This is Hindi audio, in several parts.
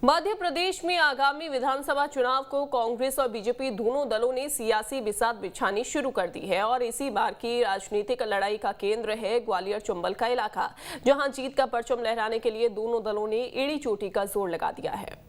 मध्य प्रदेश में आगामी विधानसभा चुनाव को कांग्रेस और बीजेपी दोनों दलों ने सियासी बिसात बिछानी शुरू कर दी है और इसी बार की राजनीतिक लड़ाई का केंद्र है ग्वालियर चंबल का इलाका, जहां जीत का परचम लहराने के लिए दोनों दलों ने एड़ी चोटी का जोर लगा दिया है।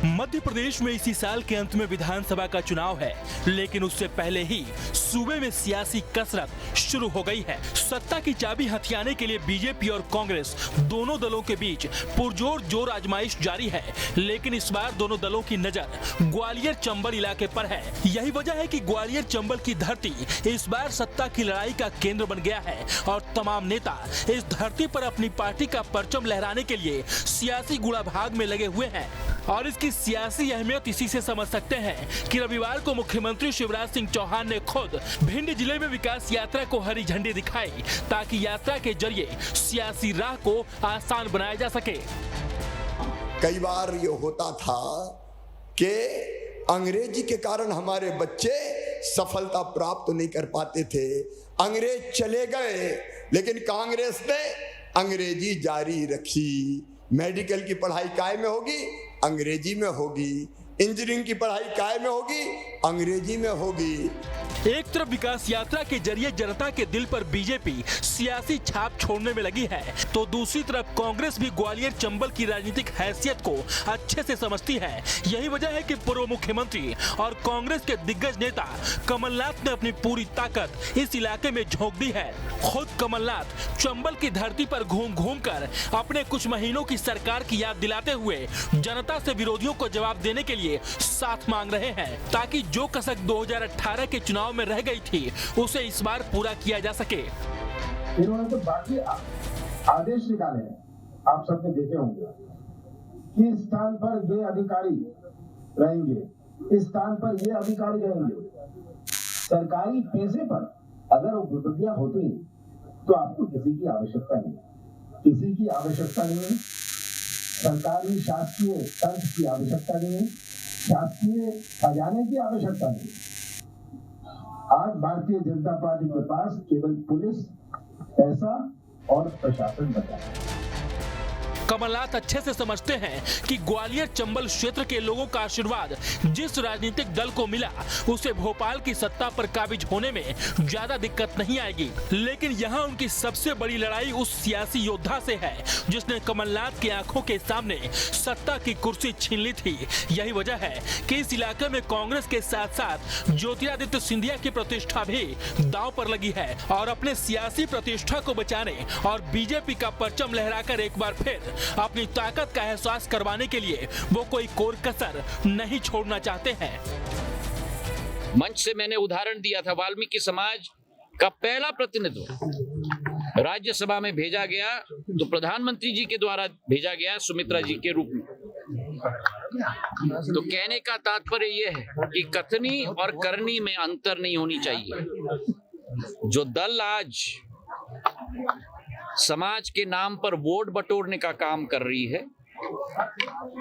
मध्य प्रदेश में इसी साल के अंत में विधानसभा का चुनाव है, लेकिन उससे पहले ही सूबे में सियासी कसरत शुरू हो गई है। सत्ता की चाबी हथियाने के लिए बीजेपी और कांग्रेस दोनों दलों के बीच पुरजोर जोर आजमाइश जारी है, लेकिन इस बार दोनों दलों की नजर ग्वालियर चंबल इलाके पर है। यही वजह है कि ग्वालियर चंबल की धरती इस बार सत्ता की लड़ाई का केंद्र बन गया है और तमाम नेता इस धरती पर अपनी पार्टी का परचम लहराने के लिए सियासी गुड़ाभाग में लगे हुए हैं। और इसकी सियासी अहमियत इसी से समझ सकते हैं कि रविवार को मुख्यमंत्री शिवराज सिंह चौहान ने खुद भिंड जिले में विकास यात्रा को हरी झंडी दिखाई, ताकि यात्रा के जरिए सियासी राह को आसान बनाया जा सके। कई बार ये होता था कि अंग्रेजी के कारण हमारे बच्चे सफलता प्राप्त नहीं कर पाते थे। अंग्रेज चले गए, लेकिन कांग्रेस ने अंग्रेजी जारी रखी। मेडिकल की पढ़ाई काय में होगी, अंग्रेजी में होगी। इंजीनियरिंग की पढ़ाई काय में होगी, अंग्रेजी में होगी। एक तरफ विकास यात्रा के जरिए जनता के दिल पर बीजेपी सियासी छाप छोड़ने में लगी है, तो दूसरी तरफ कांग्रेस भी ग्वालियर चंबल की राजनीतिक हैसियत को अच्छे से समझती है। यही वजह है कि पूर्व मुख्यमंत्री और कांग्रेस के दिग्गज नेता कमलनाथ ने अपनी पूरी ताकत इस इलाके में झोंक दी है। खुद कमलनाथ चंबल की धरती पर घूम घूम कर अपने कुछ महीनों की सरकार की याद दिलाते हुए जनता से विरोधियों को जवाब देने के लिए साथ मांग रहे हैं, ताकि जो कसक 2018 के चुनाव में रह गई थी उसे इस बार पूरा किया जा सके। इन्होंने तो बाकी आदेश निकाले हैं, आप सबने देखे होंगे कि इस स्थान पर ये अधिकारी रहेंगे, इस स्थान पर ये अधिकारी रहेंगे। सरकारी पैसे पर अगर उपलब्धियां होती तो आपको किसी की आवश्यकता नहीं, किसी की आवश्यकता नहीं है। सरकारी शासकीय तंत्र की आवश्यकता नहीं है, शासकीय खजाने की आवश्यकता नहीं। आज भारतीय जनता पार्टी के पास केवल पुलिस, पैसा और प्रशासन बचा है। कमलनाथ अच्छे से समझते हैं कि ग्वालियर चंबल क्षेत्र के लोगों का आशीर्वाद जिस राजनीतिक दल को मिला उसे भोपाल की सत्ता पर काबिज होने में ज्यादा दिक्कत नहीं आएगी, लेकिन यहाँ उनकी सबसे बड़ी लड़ाई उस सियासी योद्धा से है जिसने कमलनाथ की आंखों के सामने सत्ता की कुर्सी छीन ली थी। यही वजह है कि इस इलाके में कांग्रेस के साथ साथ ज्योतिरादित्य सिंधिया की प्रतिष्ठा भी दांव पर लगी है और अपने सियासी प्रतिष्ठा को बचाने और बीजेपी का परचम लहराकर एक बार फिर अपनी ताकत का एहसास करवाने के लिए वो कोई कोर कसर नहीं छोड़ना चाहते हैं। मंच से मैंने उदाहरण दिया था, वाल्मीकि समाज का पहला प्रतिनिधित्व राज्यसभा में भेजा गया तो प्रधानमंत्री जी के द्वारा भेजा गया सुमित्रा जी के रूप में। तो कहने का तात्पर्य यह है कि कथनी और करनी में अंतर नहीं होनी चाहिए। जो दल आज समाज के नाम पर वोट बटोरने का काम कर रही है,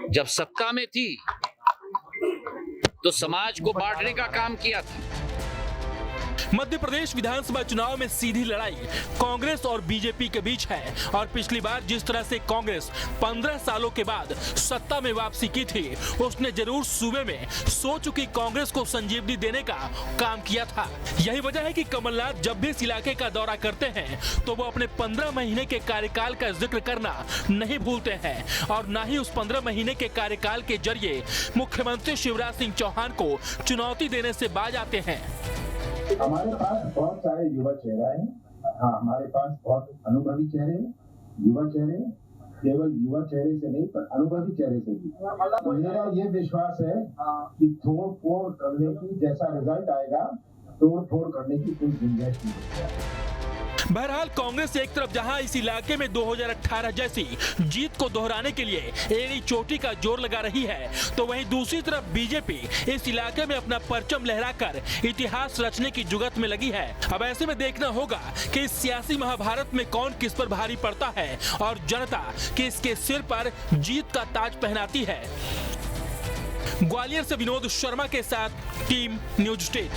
जब सत्ता में थी तो समाज को बांटने का काम किया था। मध्य प्रदेश विधानसभा चुनाव में सीधी लड़ाई कांग्रेस और बीजेपी के बीच है और पिछली बार जिस तरह से कांग्रेस 15 सालों के बाद सत्ता में वापसी की थी, उसने जरूर सूबे में सो चुकी कांग्रेस को संजीवनी देने का काम किया था। यही वजह है कि कमलनाथ जब भी इस इलाके का दौरा करते हैं तो वो अपने 15 महीने के कार्यकाल का जिक्र करना नहीं भूलते हैं और न ही उस 15 महीने के कार्यकाल के जरिए मुख्यमंत्री शिवराज सिंह चौहान को चुनौती देने से बाज आते हैं। हमारे पास बहुत सारे युवा चेहरे हैं, हाँ हमारे पास बहुत अनुभवी चेहरे, युवा चेहरे, केवल युवा चेहरे से नहीं पर अनुभवी चेहरे से भी। मेरा ये विश्वास है कि तोड़ फोड़ करने की जैसा रिजल्ट आएगा, तोड़ फोड़ करने की कोई गुंजाइश नहीं है। बहरहाल कांग्रेस एक तरफ जहां इस इलाके में 2018 जैसी जीत को दोहराने के लिए एड़ी चोटी का जोर लगा रही है, तो वहीं दूसरी तरफ बीजेपी इस इलाके में अपना परचम लहराकर इतिहास रचने की जुगत में लगी है। अब ऐसे में देखना होगा कि इस सियासी महाभारत में कौन किस पर भारी पड़ता है और जनता किसके सिर पर जीत का ताज पहनाती है। ग्वालियर से विनोद शर्मा के साथ टीम न्यूज स्टेट।